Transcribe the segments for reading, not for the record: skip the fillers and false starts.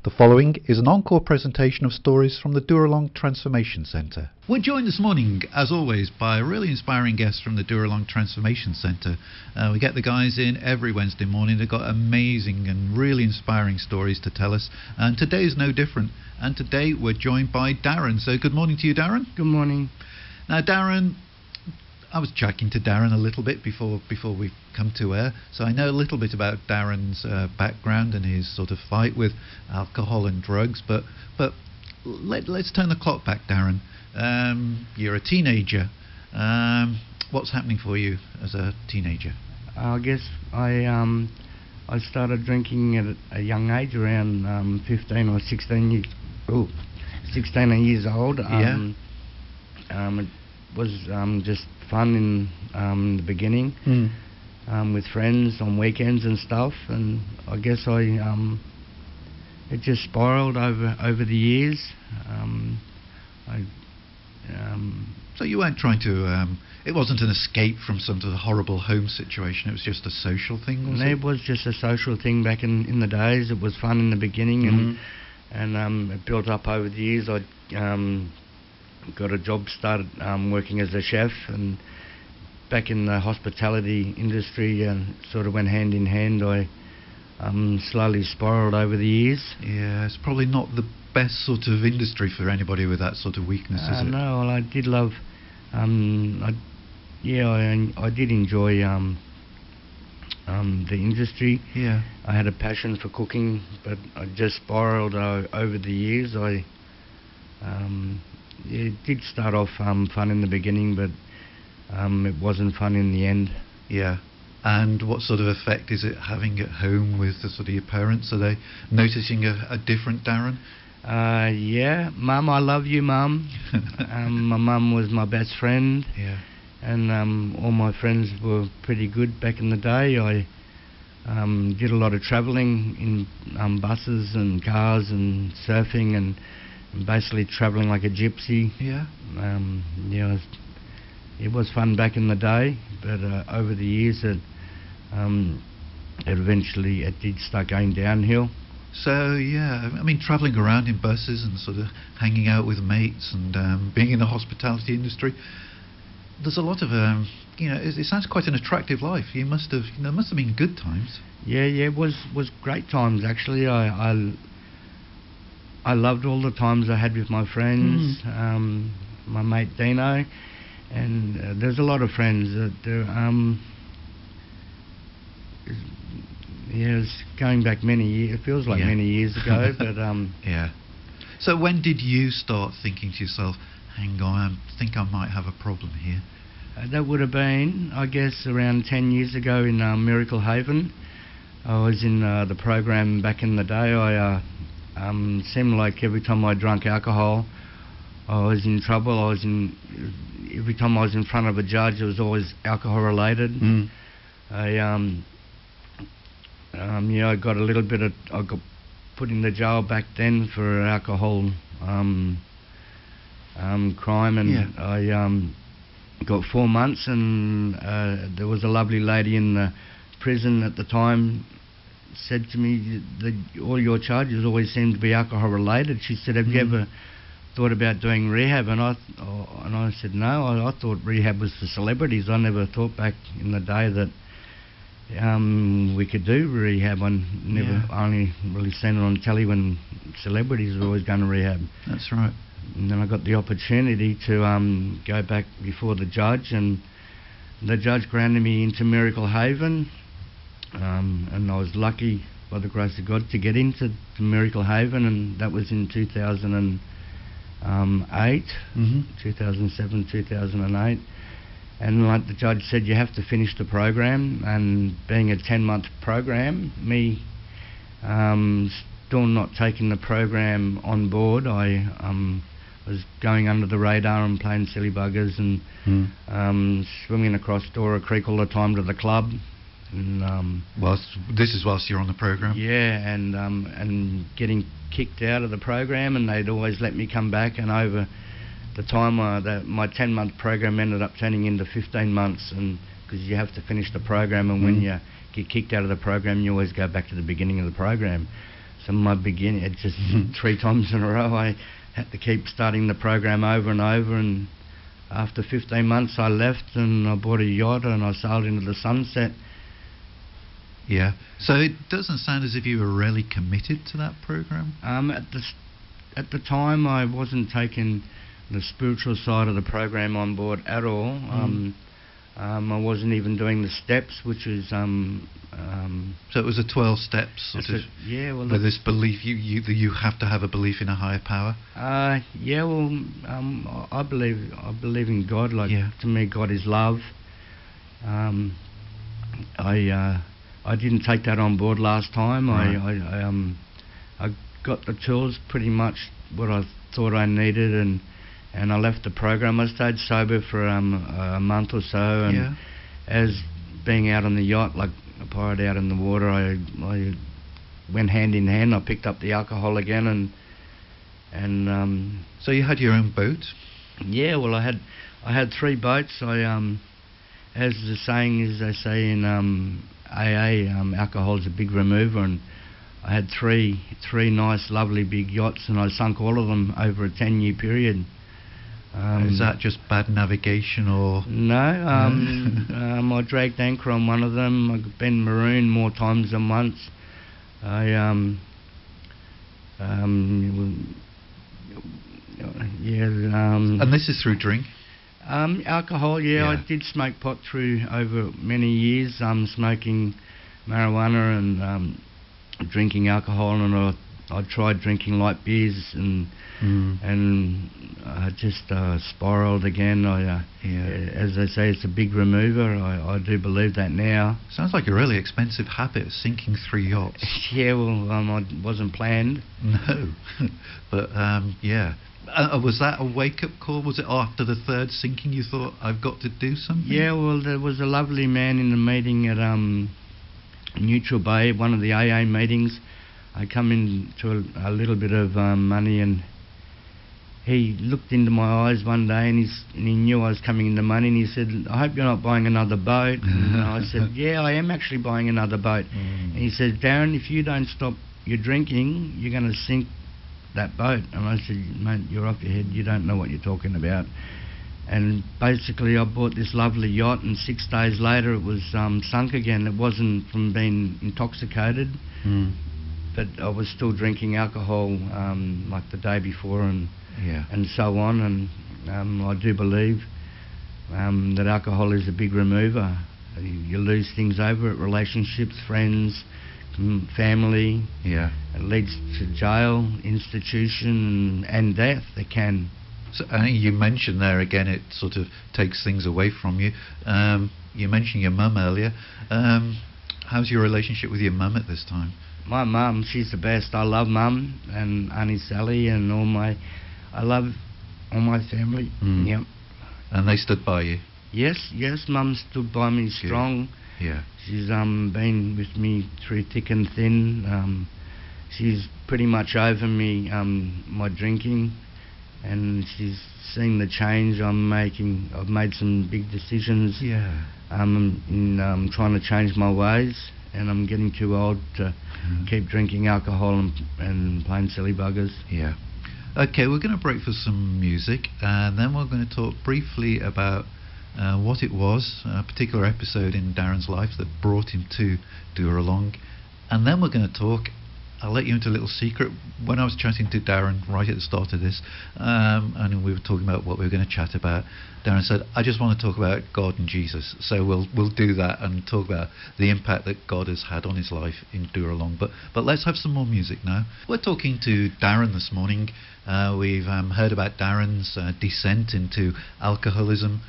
The following is an encore presentation of stories from the Dooralong Transformation Centre. We're joined this morning, as always, by a really inspiring guest from the Dooralong Transformation Centre. We get the guys in every Wednesday morning. They've got amazing and really inspiring stories to tell us, and today is no different. And today we're joined by Darren. So good morning to you, Darren. Good morning. Now, Darren, I was chatting to Darren a little bit before we come to air, so I know a little bit about Darren's background and his sort of fight with alcohol and drugs. But let's turn the clock back, Darren. You're a teenager. What's happening for you as a teenager? I guess I started drinking at a young age, around 15 or 16 years old. It was just fun in the beginning, with friends on weekends and stuff, and I guess it just spiraled over the years. So you weren't trying to, it wasn't an escape from some sort of horrible home situation, it was just a social thing, was it? It was just a social thing back in the days. It was fun in the beginning, and it built up over the years. I got a job, started working as a chef, and back in the hospitality industry, sort of went hand in hand. I slowly spiraled over the years. Yeah, it's probably not the best sort of industry for anybody with that sort of weakness, is it? No, well, I did love, I did enjoy the industry. Yeah. I had a passion for cooking, but I just spiraled over the years. It did start off fun in the beginning, but it wasn't fun in the end. Yeah. And what sort of effect is it having at home with the sort of your parents? Are they noticing a different Darren? Yeah. Mum, I love you, Mum. My mum was my best friend. Yeah. And all my friends were pretty good back in the day. I did a lot of travelling in buses and cars and surfing and basically travelling like a gypsy. Yeah. It was fun back in the day, but over the years it eventually did start going downhill. So yeah, I mean, travelling around in buses and sort of hanging out with mates and being in the hospitality industry, there's a lot of it sounds quite an attractive life. You must have been good times. Yeah, it was great times actually. I loved all the times I had with my friends, my mate Dino, and there's a lot of friends that it's going back many years. It feels like many years ago, but yeah. So when did you start thinking to yourself, hang on, I think I might have a problem here? That would have been, I guess, around 10 years ago in Miracle Haven. I was in the program back in the day. Seemed like every time I drank alcohol, I was in trouble. Every time I was in front of a judge, it was always alcohol related. I got a little bit I got put in the jail back then for alcohol crime, and I got 4 months, and there was a lovely lady in the prison at the time said to me that all your charges always seem to be alcohol related. She said, have you ever thought about doing rehab? And I said, no, I thought rehab was for celebrities. I never thought back in the day that we could do rehab. I only really seen it on telly when celebrities were always going to rehab. That's right. And then I got the opportunity to go back before the judge, and the judge granted me into Miracle Haven. And I was lucky, by the grace of God, to get into Miracle Haven, and that was in 2008, 2007, 2008. And like the judge said, you have to finish the program, and being a 10-month program, me still not taking the program on board, I was going under the radar and playing silly buggers and swimming across Dora Creek all the time to the club. And this is whilst you're on the program. Yeah, and getting kicked out of the program, and they'd always let me come back. And over the time, my 10-month program ended up turning into 15 months, and because you have to finish the program, and when you get kicked out of the program, you always go back to the beginning of the program. So my beginning, it just 3 times in a row, I had to keep starting the program over and over. And after 15 months, I left and I bought a yacht and I sailed into the sunset. Yeah. So it doesn't sound as if you were really committed to that program. At the time, I wasn't taking the spiritual side of the program on board at all. I wasn't even doing the steps, which is so it was a 12 steps sort of. Yeah, well, with this belief you have to have a belief in a higher power. Yeah, well, I believe in God. Like, to me, God is love. I didn't take that on board last time. Right. I got the tools, pretty much what I thought I needed, and I left the program. I stayed sober for a month or so, and as being out on the yacht, like a pirate out in the water, I went hand in hand. I picked up the alcohol again, and so you had your own boat? Yeah, well, I had 3 boats. As the saying is, they say in AA, alcohol is a big remover, and I had three nice, lovely big yachts, and I sunk all of them over a 10-year period. Is that just bad navigation or? No, I dragged anchor on one of them. I've been marooned more times than once. And this is through drink? Alcohol, yeah. I did smoke pot through over many years, smoking marijuana and drinking alcohol, and I tried drinking light beers and I just spiraled again. As they say, it's a big remover. I do believe that now. Sounds like a really expensive habit, sinking 3 yachts. Yeah, well, I wasn't planned. No, but yeah. Was that a wake-up call? Was it after the 3rd sinking you thought, I've got to do something? Yeah, well, there was a lovely man in the meeting at Neutral Bay, one of the AA meetings. I come into a little bit of money, and he looked into my eyes one day, and he knew I was coming into money, and he said, I hope you're not buying another boat. And I said, yeah, I am actually buying another boat. And he said, Darren, if you don't stop your drinking, you're going to sink that boat. And I said, mate, you're off your head, you don't know what you're talking about. And basically I bought this lovely yacht, and 6 days later it was sunk again. It wasn't from being intoxicated, but I was still drinking alcohol like the day before and so on. And I do believe that alcohol is a big remover. You lose things over it, relationships, friends, family. Yeah. It leads to jail, institution, and death. It can. So, you mentioned there again, it sort of takes things away from you. You mentioned your mum earlier. How's your relationship with your mum at this time? My mum, she's the best. I love mum and Auntie Sally and I love all my family. Yep. And they stood by you? Yes, mum stood by me strong. Yeah. She's been with me through thick and thin. She's pretty much over me, my drinking, and she's seen the change I'm making. I've made some big decisions. Yeah. In trying to change my ways, and I'm getting too old to keep drinking alcohol and playing silly buggers. Yeah. Okay, we're going to break for some music, and then we're going to talk briefly about what it was, a particular episode in Darren's life that brought him to Dooralong. And then we're going to talk, I'll let you into a little secret. When I was chatting to Darren right at the start of this, and we were talking about what we were going to chat about, Darren said, I just want to talk about God and Jesus. So we'll do that and talk about the impact that God has had on his life in Dooralong. But let's have some more music now. We're talking to Darren this morning. We've heard about Darren's descent into alcoholism,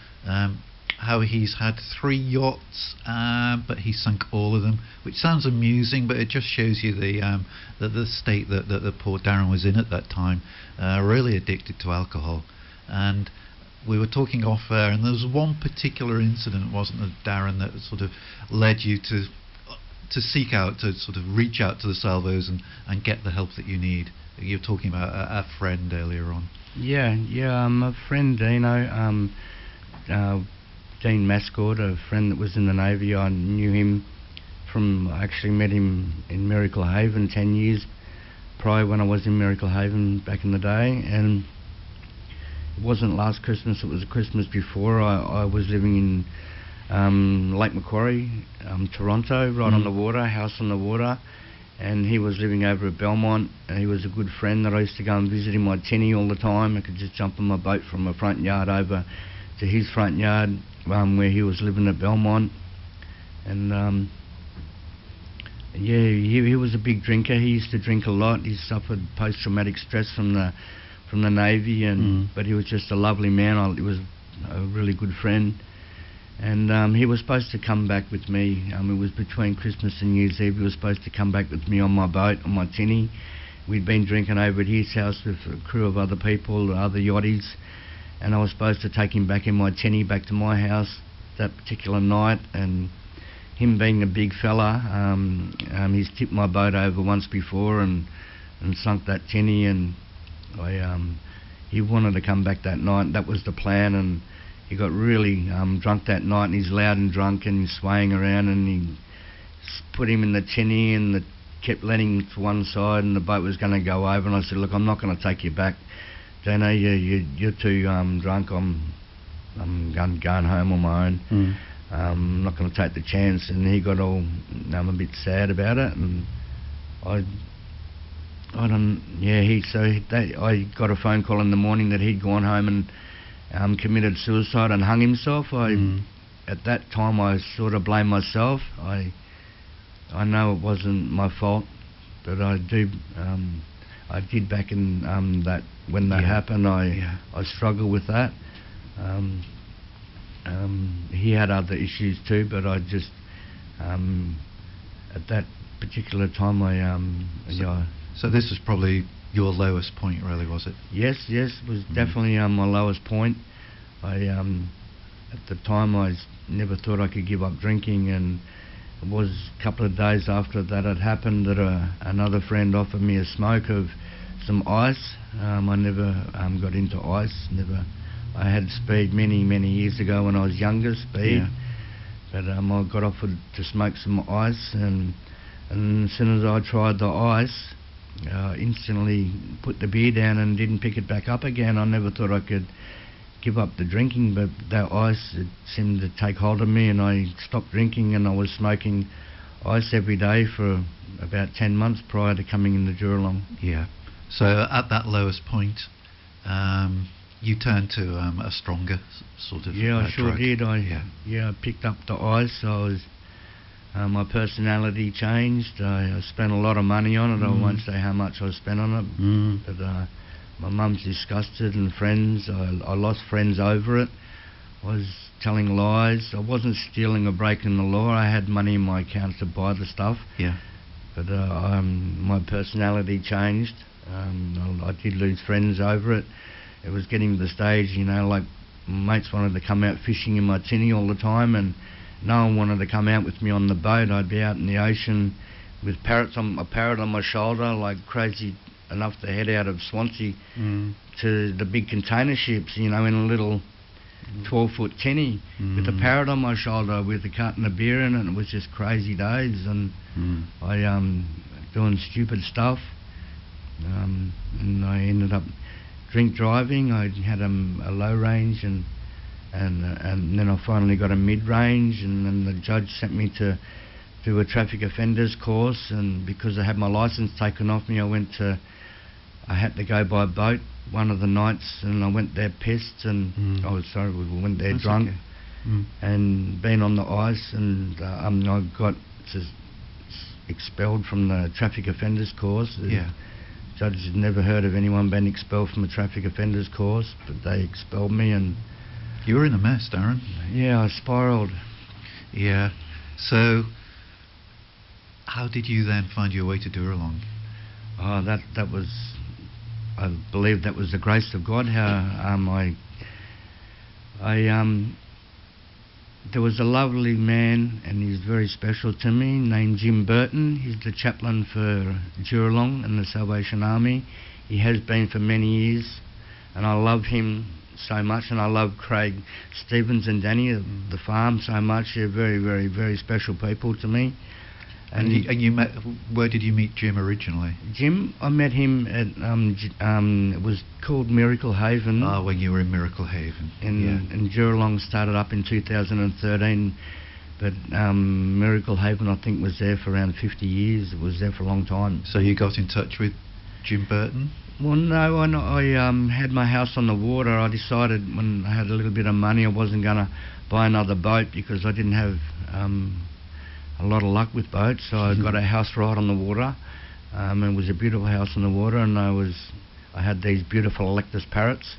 how he's had 3 yachts, but he sunk all of them, which sounds amusing, but it just shows you the state that the poor Darren was in at that time, really addicted to alcohol. And we were talking off air, and there was one particular incident, wasn't there, Darren, that sort of led you to seek out, to sort of reach out to the Salvos and get the help that you need. You were talking about a friend earlier on. Yeah, a friend, Dino, Dean Mascord, a friend that was in the Navy. I knew him I actually met him in Miracle Haven 10 years prior when I was in Miracle Haven back in the day, and it wasn't last Christmas, it was the Christmas before. I was living in Lake Macquarie, Toronto, right on the water, house on the water, and he was living over at Belmont, and he was a good friend that I used to go and visit in my tinny all the time. I could just jump on my boat from my front yard over to his front yard where he was living at Belmont, and yeah, he was a big drinker. He used to drink a lot. He suffered post-traumatic stress from the Navy, and but he was just a lovely man. He was a really good friend, and he was supposed to come back with me. It was between Christmas and New Year's Eve. He was supposed to come back with me on my boat, on my tinny. We'd been drinking over at his house with a crew of other people, other yachties, and I was supposed to take him back in my tinny back to my house that particular night. And him being a big fella, he's tipped my boat over once before and sunk that tinny, and he wanted to come back that night. That was the plan, and he got really drunk that night, and he's loud and drunk and he's swaying around, and he put him in the tinny and kept letting him to one side, and the boat was going to go over, and I said, look, I'm not going to take you back, Dano, you're too drunk. I'm going home on my own. I'm not going to take the chance. And he got all a bit sad about it, and I got a phone call in the morning that he'd gone home and committed suicide and hung himself. At that time I sort of blamed myself. I know it wasn't my fault, but I did back in that when that happened. I struggled with that. He had other issues too, but I just at that particular time So this was probably your lowest point, really, was it? Yes, it was definitely my lowest point. At the time I never thought I could give up drinking, and it was a couple of days after that had happened that another friend offered me a smoke of some ice. I never got into ice, never. I had speed many years ago when I was younger, speed, but I got offered to smoke some ice, and as soon as I tried the ice, instantly put the beer down and didn't pick it back up again. I never thought I could give up the drinking, but that ice, it seemed to take hold of me, and I stopped drinking, and I was smoking ice every day for about 10 months prior to coming in the Dooralong. Yeah. So at that lowest point, you turned to a stronger sort of I sure drug. did. I picked up the ice. My personality changed. I spent a lot of money on it. I won't say how much I spent on it, but my mum's disgusted, and friends. I lost friends over it. I was telling lies. I wasn't stealing or breaking the law. I had money in my account to buy the stuff. Yeah. But my personality changed. I did lose friends over it. It was getting to the stage, like mates wanted to come out fishing in my tinny all the time, and no one wanted to come out with me on the boat. I'd be out in the ocean with a parrot on my shoulder, like crazy enough to head out of Swansea to the big container ships, in a little 12-foot tinny with a parrot on my shoulder with a carton of beer in it. It was just crazy days, and I doing stupid stuff, and I ended up drink driving. I had a low range, and then I finally got a mid range, and then the judge sent me to do a traffic offenders course, and because I had my licence taken off me, I had to go by boat one of the nights, and I went there pissed, and we went there drunk, and been on the ice, and I got expelled from the traffic offenders course. Judge had never heard of anyone being expelled from a traffic offenders course, but they expelled me, and you were in a mess, Darren. Yeah, I spiralled. Yeah. So, how did you then find your way to Dooralong? Oh, that was, I believe that was the grace of God. How there was a lovely man, and he's very special to me, named Jim Burton. He's the chaplain for Dooralong in the Salvation Army. He has been for many years, and I love him so much, and I love Craig Stevens and Danny, the farm, so much. They're very, very, very special people to me. And you met. Where did you meet Jim originally? Jim, I met him at it was called Miracle Haven. Ah, when you were in Miracle Haven. And Dooralong started up in 2013, but Miracle Haven I think was there for around 50 years. It was there for a long time. So you got in touch with Jim Burton? Well, no, I had my house on the water. I decided when I had a little bit of money I wasn't going to buy another boat because I didn't have a lot of luck with boats, so I got a house right on the water. It was a beautiful house on the water, and I had these beautiful Electus parrots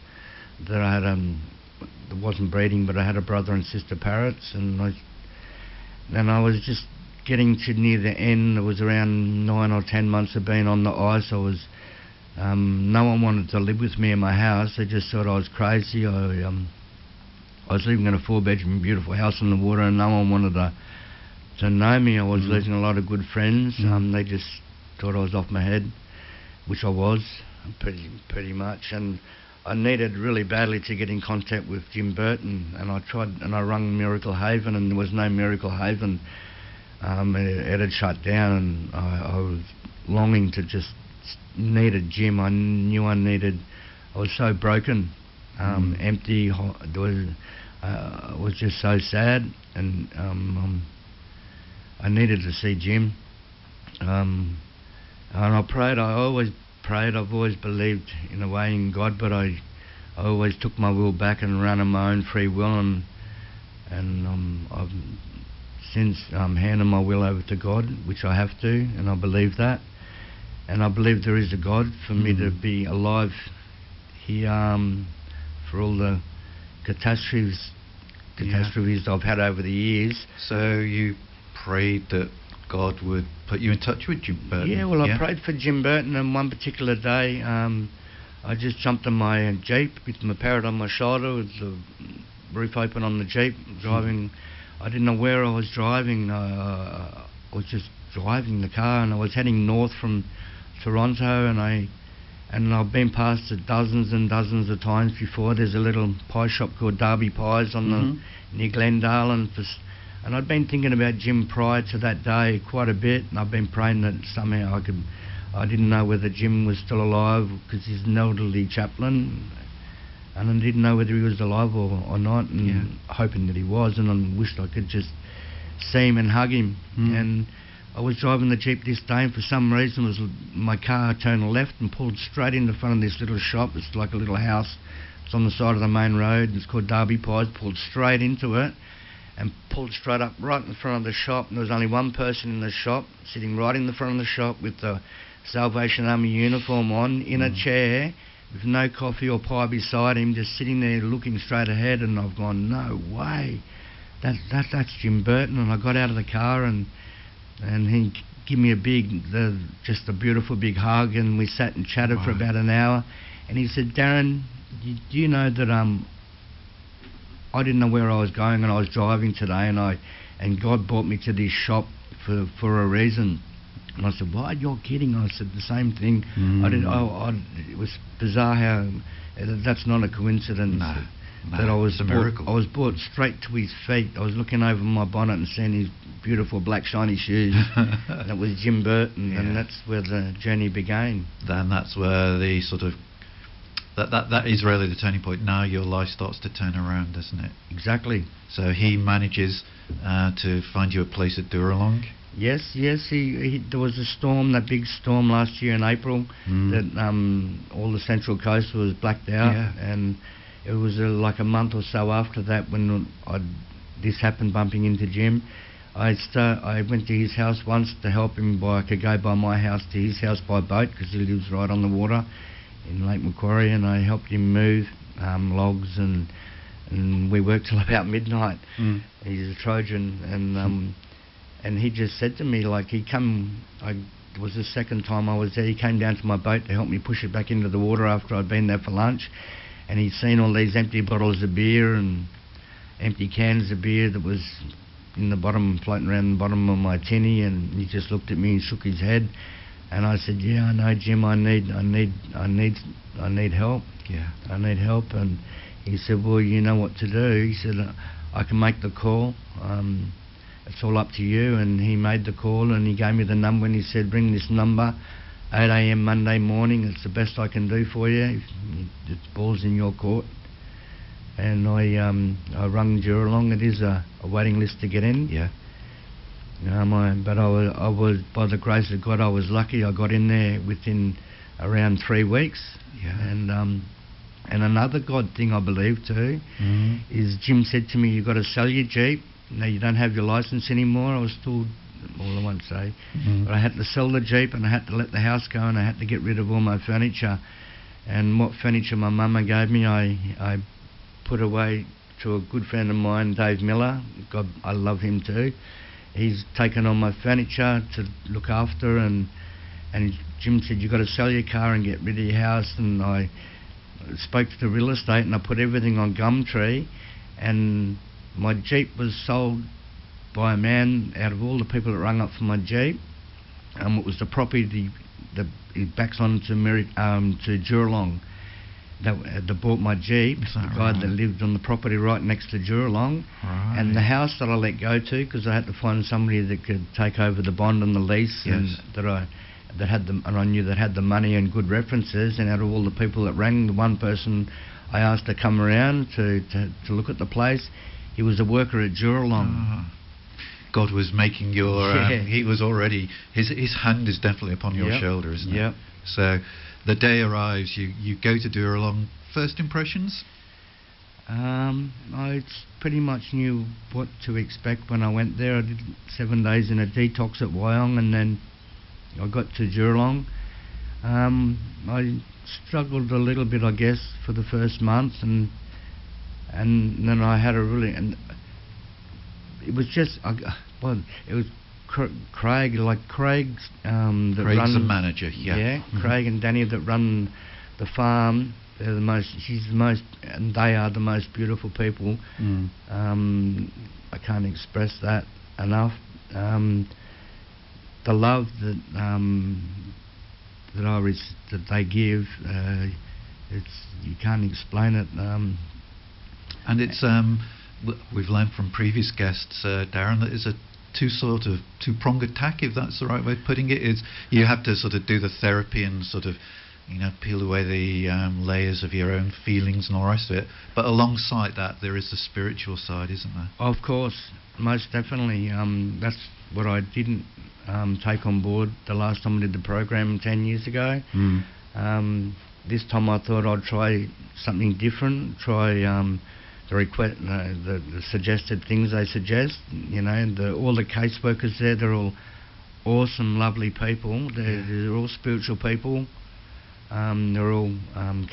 that I had. It wasn't breeding, but I had a brother and sister parrots, and I was just getting to near the end. It was around 9 or 10 months of being on the ice. I was. No one wanted to live with me in my house. They just thought I was crazy. I was living in a 4-bedroom beautiful house on the water, and no one wanted to know me. I was losing a lot of good friends. They just thought I was off my head, which I was pretty much. And I needed really badly to get in contact with Jim Burton, and I tried, and I rung Miracle Haven, and there was no Miracle Haven. It had shut down, and I was longing to just needed Jim. I knew I was so broken, empty. I was just so sad, and I needed to see Jim. And I prayed. I always prayed. I've always believed in a way in God, but I always took my will back and ran on my own free will, and I've since handed my will over to God, which I have to, and I believe that. And I believe there is a God for me to be alive here, for all the catastrophes I've had over the years. So you prayed that God would put you in touch with Jim Burton? Yeah, well, I prayed for Jim Burton, and one particular day I just jumped on my Jeep with my parrot on my shoulder, with the roof open on the Jeep, driving. I didn't know where I was driving. I was just driving the car, and I was heading north from Toronto, and I've been past it dozens and dozens of times before. There's a little pie shop called Derby Pies on near Glendale, and I'd been thinking about Jim prior to that day quite a bit, and I've been praying that somehow I didn't know whether Jim was still alive because he's an elderly chaplain, and I didn't know whether he was alive or not, and hoping that he was, and I wished I could just see him and hug him. And I was driving the Jeep this day, and for some reason my car turned left and pulled straight in the front of this little shop. It's like a little house. It's on the side of the main road. It's called Derby Pies. Pulled straight into it and pulled straight up right in front of the shop. And there was only one person in the shop, sitting right in the front of the shop with the Salvation Army uniform on, in a chair, with no coffee or pie beside him, just sitting there looking straight ahead. And I've gone, no way, that's Jim Burton. And I got out of the car, and he gave me just a beautiful big hug, and we sat and chatted for about an hour. And he said, Darren, do you know that I didn't know where I was going, and I was driving today, and God brought me to this shop for a reason. And I said, what? You're kidding? I said the same thing. It was bizarre how that's not a coincidence. No, that I was a miracle. I was brought straight to his feet. I was looking over my bonnet and seeing his beautiful black shiny shoes. That was Jim Burton, and that's where the journey began. Then that's where the sort of that is really the turning point. Now your life starts to turn around, doesn't it? Exactly. So he manages to find you a place at Dooralong. Yes. There was a storm, that big storm last year in April, that all the Central Coast was blacked out, and it was like a month or so after that when this happened, bumping into Jim. I went to his house once to help him. I could go by my house to his house by boat because he lives right on the water in Lake Macquarie, and I helped him move logs, and we worked till about midnight. He's a Trojan, and he just said to me, like, it was the second time I was there, he came down to my boat to help me push it back into the water after I'd been there for lunch, and he'd seen all these empty bottles of beer and empty cans of beer that was in the bottom, floating around the bottom of my tinny, and he just looked at me and shook his head. And I said, yeah, I know, Jim, I need help. Yeah. I need help. And he said, well, you know what to do. He said, I can make the call. it's all up to you. And he made the call, and he gave me the number, and he said, bring this number, 8 a.m. Monday morning. It's the best I can do for you. It's balls in your court. And I rung Dooralong. It is a waiting list to get in. Yeah. But I was, by the grace of God, I was lucky. I got in there within around 3 weeks. Yeah. And another God thing I believe too is Jim said to me, you've got to sell your Jeep. Now you don't have your license anymore. I was told, well, I won't say, but I had to sell the Jeep, and I had to let the house go, and I had to get rid of all my furniture. And what furniture my mama gave me, I put away to a good friend of mine, Dave Miller. God, I love him too. He's taken on my furniture to look after, and Jim said, you've got to sell your car and get rid of your house. And I spoke to the real estate, and I put everything on Gumtree, and my Jeep was sold by a man out of all the people that rang up for my Jeep. It was the property that it backs on to Dooralong that bought my Jeep, the guy that lived on the property right next to Dooralong. Right. And the house that I let go to, because I had to find somebody that could take over the bond and the lease, yes. and I knew that had the money and good references. And out of all the people that rang, the one person I asked to come around to look at the place, he was a worker at Dooralong. God was making your... he was already... His hand is definitely upon your shoulder, isn't it? Yep. So the day arrives, you go to Dooralong. First impressions? I pretty much knew what to expect when I went there. I did 7 days in a detox at Wyong, and then I got to Dooralong. I struggled a little bit, I guess, for the first month, and then I had a really... And it was just... it was Craig's that Craig's the manager, yeah. Craig and Danny that run the farm. They're the most. She's the most, and they are the most beautiful people. I can't express that enough. The love that that they give, you can't explain it. And it's we've learned from previous guests, Darren, that it's a two-pronged attack, if that's the right way of putting it. Is you have to sort of do the therapy and sort of, peel away the layers of your own feelings and all the rest of it. But alongside that, there is the spiritual side, isn't there? Of course, most definitely. That's what I didn't take on board the last time I did the program 10 years ago. This time I thought I'd try something different, the suggested things they suggest. All the caseworkers there, they're all awesome, lovely people. They're all spiritual people. They're all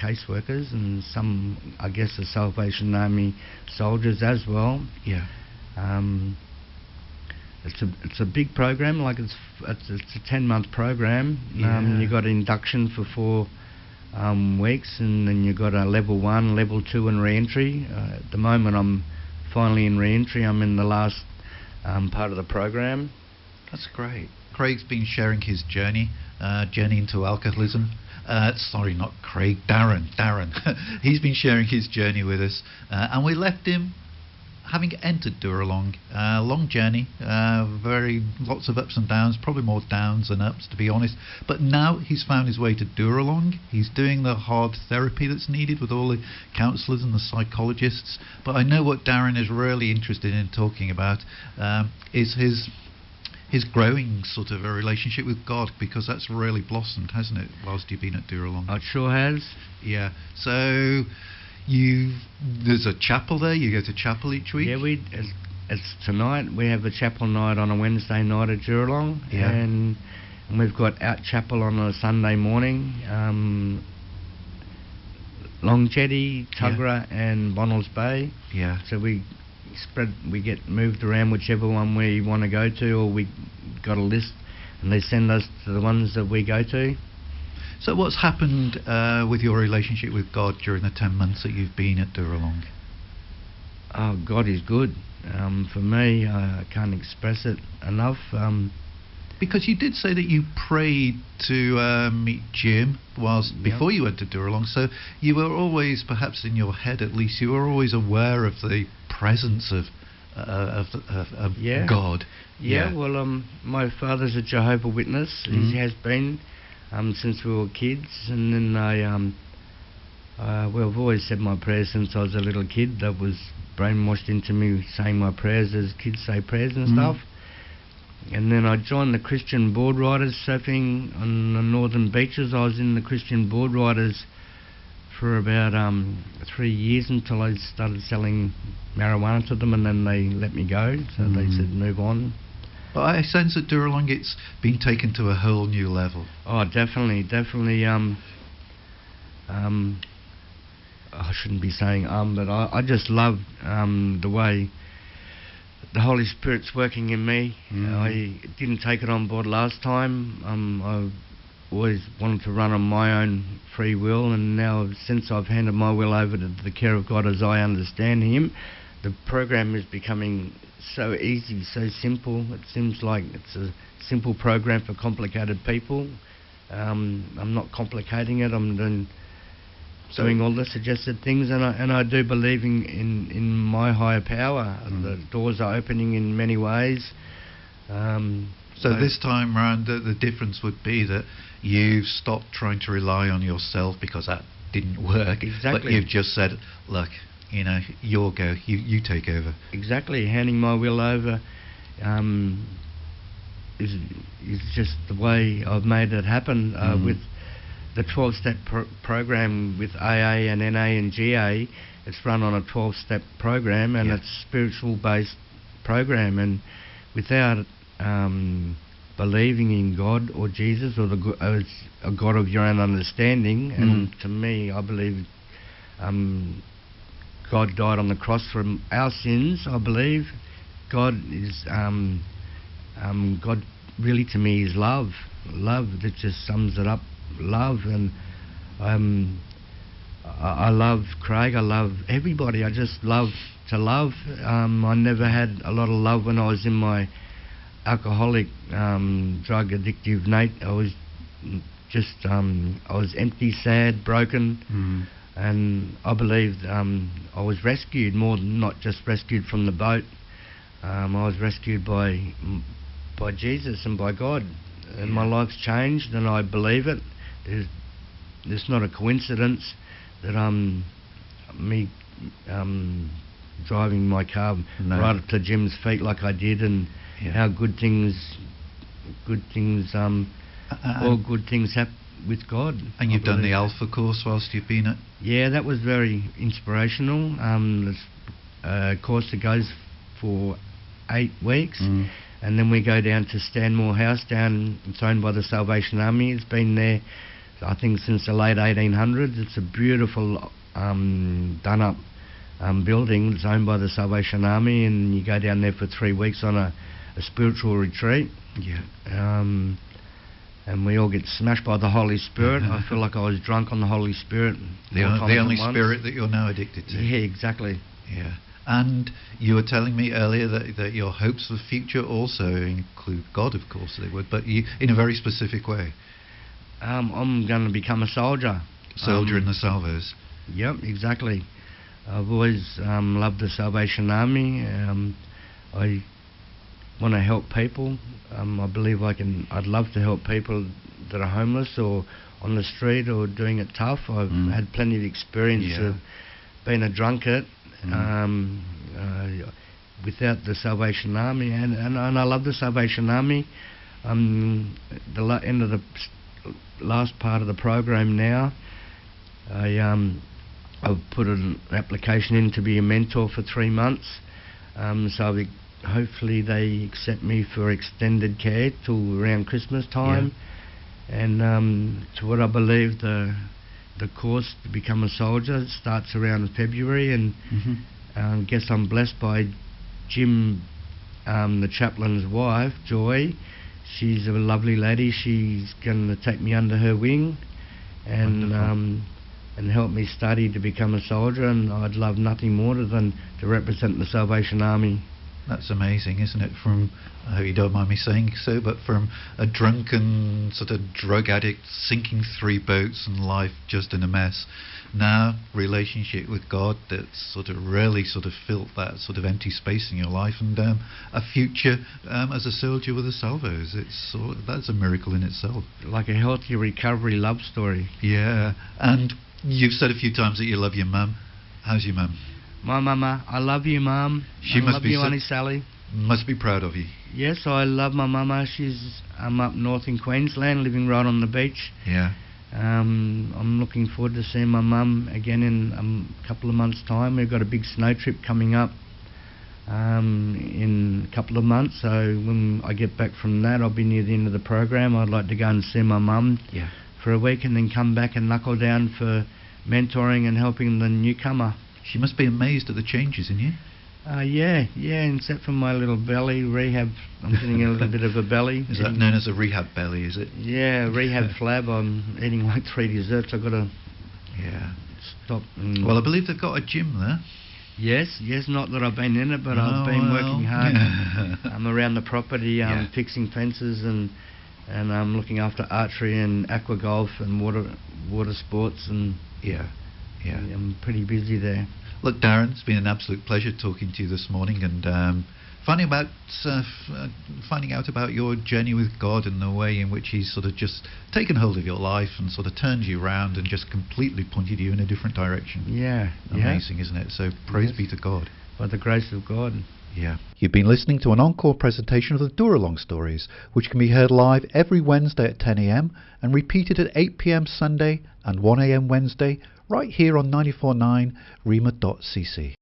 caseworkers, and some, I guess, are Salvation Army soldiers as well. Yeah. It's a big program. Like it's a 10-month program. You got induction for 4 weeks, and then you got a level 1, level 2, and re-entry. At the moment, I'm finally in re-entry. I'm in the last part of the program. That's great. Craig's been sharing his journey into alcoholism. Sorry, not Craig, Darren. He's been sharing his journey with us, and we left him having entered Dooralong. Long journey, lots of ups and downs, probably more downs than ups, to be honest. But now he's found his way to Dooralong. He's doing the hard therapy that's needed with all the counsellors and the psychologists. But I know what Darren is really interested in talking about is his growing sort of a relationship with God, because that's really blossomed, hasn't it, whilst you've been at Dooralong? It sure has. Yeah. So there's a chapel there. You go to chapel each week. Yeah, it's tonight. We have a chapel night on a Wednesday night at Dooralong, and we've got out chapel on a Sunday morning. Long Jetty, Tuggerah, and Bonnells Bay. Yeah. So we get moved around whichever one we want to go to, or we got a list, and they send us to the ones that we go to. So what's happened with your relationship with God during the 10 months that you've been at Dooralong? Oh, God is good. For me, I can't express it enough. Because you did say that you prayed to meet Jim before you went to Dooralong, so you were always, perhaps in your head at least, you were always aware of the presence of Yeah. God. Yeah, well, my father's a Jehovah's Witness. He has been since we were kids, and then well, I've always said my prayers since I was a little kid. That was brainwashed into me saying my prayers as kids say prayers and stuff. And then I joined the Christian board riders surfing on the northern beaches. I was in the Christian board riders for about 3 years until I started selling marijuana to them, and then they let me go. So they said move on. But I sense at Dooralong it's been taken to a whole new level. Oh, definitely. I shouldn't be saying but I just love the way the Holy Spirit's working in me. I didn't take it on board last time. I always wanted to run on my own free will, and now since I've handed my will over to the care of God as I understand Him, the program is becoming so easy, so simple. It seems like it's a simple program for complicated people. I'm not complicating it. I'm doing all the suggested things, and I do believe in my higher power. The doors are opening in many ways. So this time round, the difference would be that you've stopped trying to rely on yourself because that didn't work. Exactly. But you've just said, look, your go, you take over. Exactly. Handing my will over is just the way I've made it happen with the 12-step program with AA and NA and GA. It's run on a 12-step program, and it's a spiritual-based program, and without believing in God or Jesus or a God of your own understanding, and to me, I believe God died on the cross for our sins. I believe God is God really to me is love that just sums it up. Love, and I love Craig, I love everybody. I just love to love. I never had a lot of love when I was in my alcoholic, drug addictive nature. I was just I was empty, sad, broken, and I believed I was rescued more than not just rescued from the boat. I was rescued by Jesus and by God, and my life's changed, and I believe it. It's not a coincidence that driving my car right up to Jim's feet like I did, and how good things happen with God. And you've done the Alpha course whilst you've been at... Yeah, that was very inspirational. It's a course that goes for 8 weeks, and then we go down to Stanmore House it's owned by the Salvation Army. It's been there, I think, since the late 1800s. It's a beautiful done-up building. It's owned by the Salvation Army, and you go down there for 3 weeks on a spiritual retreat. And we all get smashed by the Holy Spirit. I feel like I was drunk on the Holy Spirit. The only spirit that you're now addicted to. Yeah, exactly. Yeah. And you were telling me earlier that your hopes for the future also include God, of course they would, but you, in a very specific way. I'm going to become a soldier. Soldier in the Salvos. Yep, exactly. I've always loved the Salvation Army. I want to help people. I believe I'd love to help people that are homeless or on the street or doing it tough. I've had plenty of experience of being a drunkard without the Salvation Army, and I love the Salvation Army. The end of the last part of the program now, I've put an application in to be a mentor for 3 months, so hopefully they accept me for extended care till around Christmas time. And to what I believe the course to become a soldier starts around February, and I guess I'm blessed by Jim, the chaplain's wife, Joy. She's a lovely lady. She's going to take me under her wing and help me study to become a soldier, and I'd love nothing more than to represent the Salvation Army. That's amazing, isn't it? From, I hope you don't mind me saying so, but from a drunken sort of drug addict sinking 3 boats and life just in a mess, now relationship with God that's sort of really sort of filled that sort of empty space in your life, and a future as a soldier with the salvos. That's a miracle in itself. Like a healthy recovery love story. Yeah, and you've said a few times that you love your mum. How's your mum? My mama, I love you, Mum. She I must love be you, Auntie Sally. Must be proud of you. Yes, I love my mama. I'm up north in Queensland, living right on the beach. Yeah. I'm looking forward to seeing my mum again in a couple of months' time. We've got a big snow trip coming up in a couple of months. So when I get back from that, I'll be near the end of the program. I'd like to go and see my mum for a week and then come back and knuckle down for mentoring and helping the newcomer. She must be amazed at the changes in you. Yeah, except for my little belly rehab. I'm getting a little bit of a belly. Is that known as a rehab belly, is it? Yeah, rehab flab. I'm eating like 3 desserts. I've got to stop. Well, I believe they've got a gym there. Yes, not that I've been in it, but I've been working hard. I'm around the property, fixing fences and I'm looking after archery and aqua golf and water sports and I'm pretty busy there. Look, Darren, it's been an absolute pleasure talking to you this morning and finding out about your journey with God and the way in which He's sort of just taken hold of your life and sort of turned you around and just completely pointed you in a different direction. Yeah. Amazing, isn't it? So praise be to God. By the grace of God. Yeah. You've been listening to an encore presentation of the Dooralong stories, which can be heard live every Wednesday at 10 a.m. and repeated at 8 p.m. Sunday and 1 a.m. Wednesday, right here on 94.9 rema.cc.